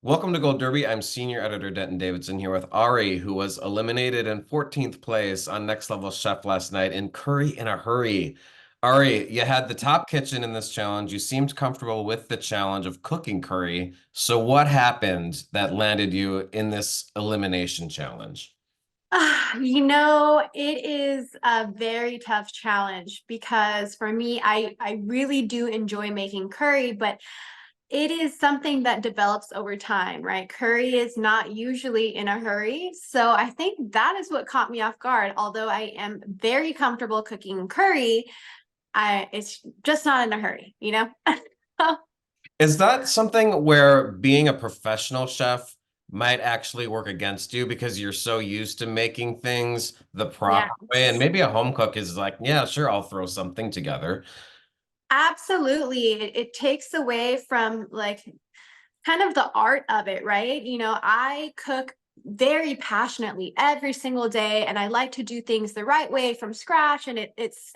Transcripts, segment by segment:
Welcome to Gold Derby. I'm senior editor Denton Davidson here with Ari, who was eliminated in 14th place on Next Level Chef last night in Curry in a Hurry. Ari, you had the top kitchen in this challenge. You seemed comfortable with the challenge of cooking curry. So what happened that landed you in this elimination challenge? It is a very tough challenge because for me, I really do enjoy making curry, but it is something that develops over time, right? Curry is not usually in a hurry. So I think that is what caught me off guard. Although I am very comfortable cooking curry, it's just not in a hurry. Is that something where being a professional chef might actually work against you because you're so used to making things the Yeah. proper way? And maybe a home cook is like, yeah, sure, I'll throw something together. Absolutely. It takes away from like kind of the art of it, right? I cook very passionately every single day and I like to do things the right way from scratch. And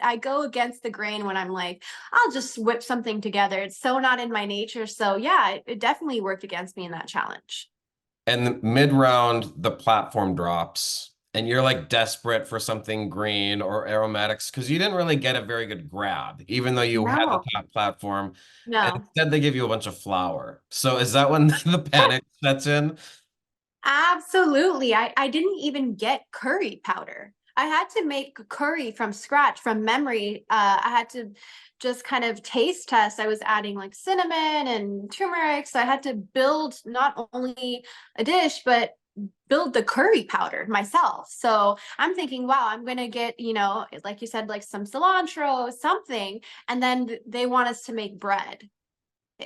I go against the grain when I'm like, I'll just whip something together. It's so not in my nature. So yeah, it definitely worked against me in that challenge. And mid-round, the platform drops, and you're like desperate for something green or aromatics because you didn't really get a very good grab, even though you had the No, top platform. And no. instead, they give you a bunch of flour. So is that when the panic sets in? Absolutely. I didn't even get curry powder. I had to make curry from scratch, from memory. I had to just kind of taste test. I was adding like cinnamon and turmeric. So I had to build not only a dish, but build the curry powder myself. So I'm thinking, wow, I'm going to get, like you said, like some cilantro, something. And then they want us to make bread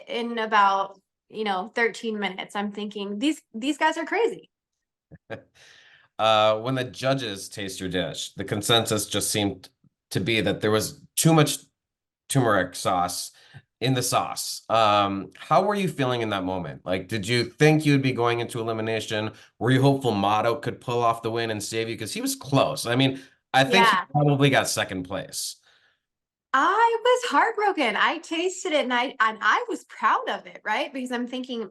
in about 13 minutes. I'm thinking these guys are crazy. When the judges taste your dish, the consensus just seemed to be that there was too much turmeric sauce in the sauce. How were you feeling in that moment? Like, did you think you'd be going into elimination? Were you hopeful Motto could pull off the win and save you? Because he was close. I mean, I think he Yeah, probably got second place. I was heartbroken. I tasted it and I was proud of it, right? Because I'm thinking,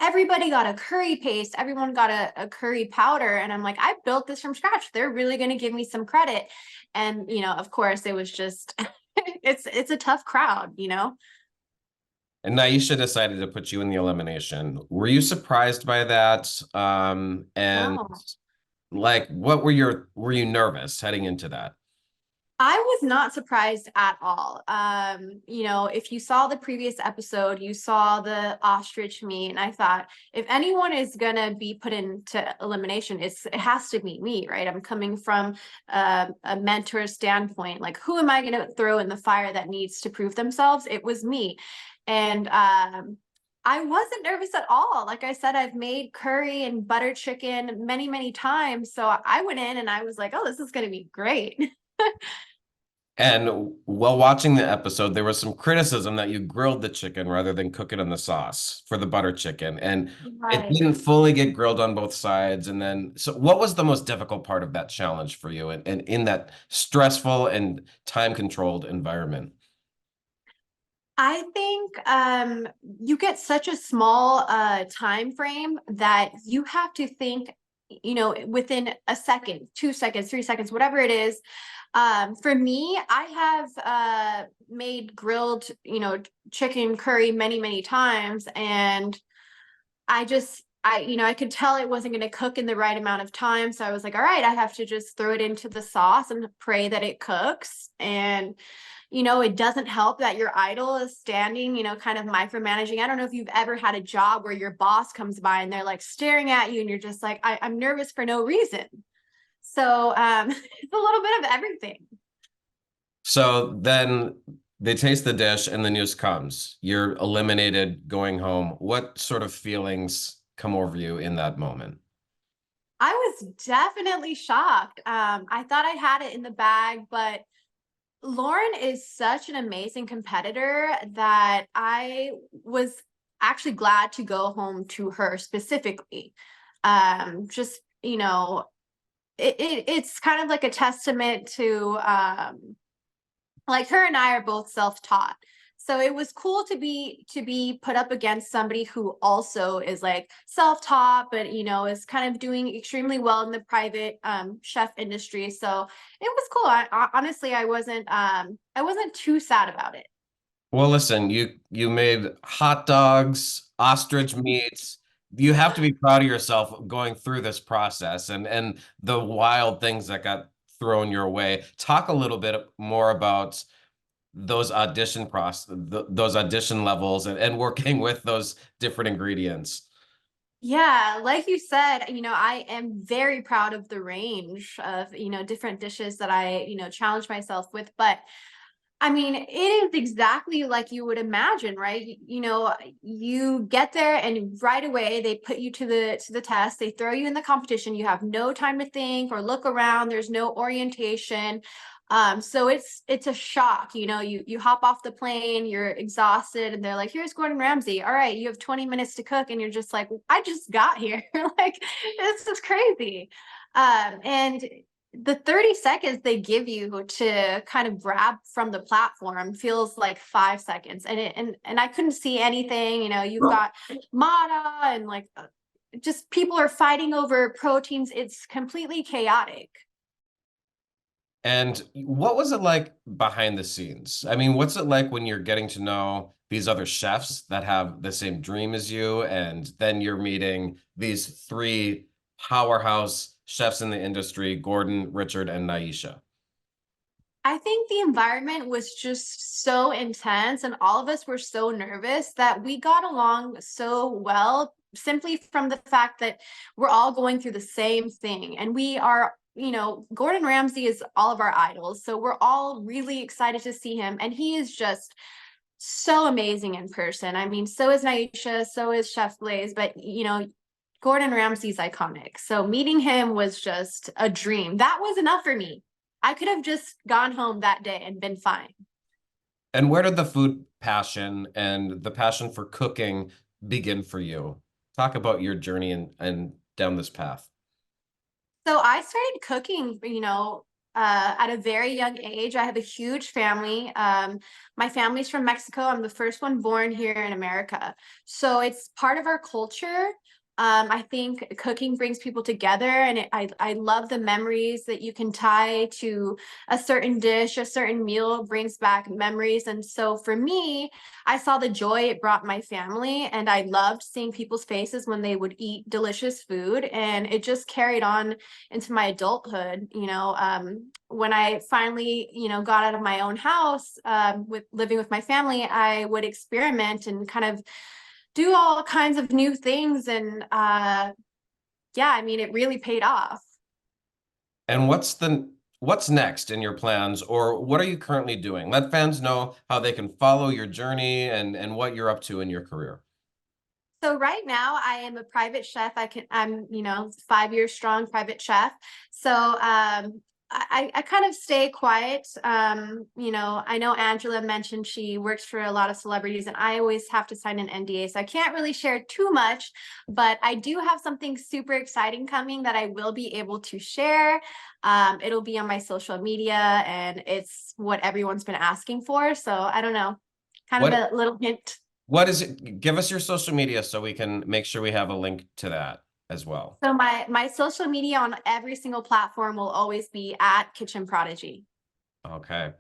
everybody got a curry paste, everyone got a curry powder, and I'm like, I built this from scratch. They're really going to give me some credit. And of course, it was just it's a tough crowd. And Nyesha decided to put you in the elimination. Were you surprised by that? And No. like, were you nervous heading into that? I was not surprised at all. If you saw the previous episode, you saw the ostrich meat, and I thought if anyone is gonna be put into elimination, it has to be me, right? I'm coming from a mentor standpoint. Like, who am I gonna throw in the fire that needs to prove themselves? It was me, and I wasn't nervous at all. Like I said, I've made curry and butter chicken many, many times, so I went in and I was like, "Oh, this is gonna be great." And while watching the episode, there was some criticism that you grilled the chicken rather than cook it in the sauce for the butter chicken. And it Right. didn't fully get grilled on both sides. And then, so what was the most difficult part of that challenge for you and in that stressful and time-controlled environment? I think you get such a small time frame that you have to think, within a second, 2 seconds, 3 seconds, whatever it is. For me, I have made grilled, chicken curry many, many times, and I could tell it wasn't going to cook in the right amount of time. So I was like, all right, I have to just throw it into the sauce and pray that it cooks. And, it doesn't help that your idol is standing, kind of micromanaging. I don't know if you've ever had a job where your boss comes by and they're like staring at you and you're just like, I'm nervous for no reason. So it's a little bit of everything. So then they taste the dish and the news comes. You're eliminated going home. What sort of feelings come over you in that moment? I was definitely shocked. I thought I had it in the bag, but Lauren is such an amazing competitor that I was actually glad to go home to her specifically. Just, it's kind of like a testament to like her and I are both self-taught. So it was cool to be put up against somebody who also is like self-taught, but is kind of doing extremely well in the private chef industry. So it was cool. Honestly, I wasn't too sad about it. Well, listen, you made hot dogs, ostrich meats. You have to be proud of yourself going through this process and the wild things that got thrown your way. Talk a little bit more about those audition process, those audition levels, and working with those different ingredients. Yeah, like you said, I am very proud of the range of, different dishes that I, challenge myself with. But I mean, it is exactly like you would imagine, right? You get there and right away they put you to the test. They throw you in the competition. You have no time to think or look around. There's no orientation. So it's a shock. You hop off the plane, you're exhausted, and they're like, "Here's Gordon Ramsay. All right, you have 20 minutes to cook," and you're just like, "I just got here." Like, this is crazy. And the 30 seconds they give you to kind of grab from the platform feels like 5 seconds, and I couldn't see anything. You've got Mata and like just people are fighting over proteins. It's completely chaotic. And what was it like behind the scenes? I mean, what's it like when you're getting to know these other chefs that have the same dream as you, and then you're meeting these three powerhouse chefs in the industry, Gordon, Richard, and Nyesha? I think the environment was just so intense, and all of us were so nervous that we got along so well simply from the fact that we're all going through the same thing. And we are, Gordon Ramsay is all of our idols. So we're all really excited to see him. And he is just so amazing in person. I mean, so is Nyesha, so is Chef Blaze, but Gordon Ramsay's iconic. So meeting him was just a dream. That was enough for me. I could have just gone home that day and been fine. And where did the food passion and the passion for cooking begin for you? Talk about your journey and down this path. So I started cooking, at a very young age. I have a huge family. My family's from Mexico. I'm the first one born here in America. So it's part of our culture. I think cooking brings people together, and I love the memories that you can tie to a certain dish, a certain meal brings back memories. And so for me, I saw the joy it brought my family, and I loved seeing people's faces when they would eat delicious food. And it just carried on into my adulthood. When I finally, got out of my own house, with living with my family, I would experiment and kind of do all kinds of new things. And yeah, I mean, it really paid off. And what's next in your plans, or what are you currently doing? Let fans know how they can follow your journey and what you're up to in your career. So right now I am a private chef. I'm, 5 years strong private chef. So I kind of stay quiet. I know Angela mentioned she works for a lot of celebrities, and I always have to sign an NDA. So I can't really share too much, but I do have something super exciting coming that I will be able to share. It'll be on my social media, and it's what everyone's been asking for. So I don't know, kind of What a little hint. what is it? Give us your social media so we can make sure we have a link to that as well. So my social media on every single platform will always be at Kitchen Prodigy. Okay.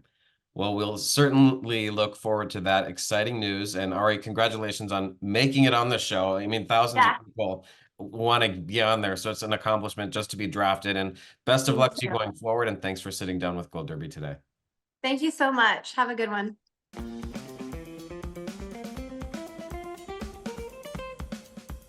Well, we'll certainly look forward to that exciting news. And Ari, congratulations on making it on the show. I mean, thousands of Yeah, people want to be on there, so it's an accomplishment just to be drafted. And best of thank luck to you you. going forward. And thanks for sitting down with Gold Derby today. Thank you so much. Have a good one.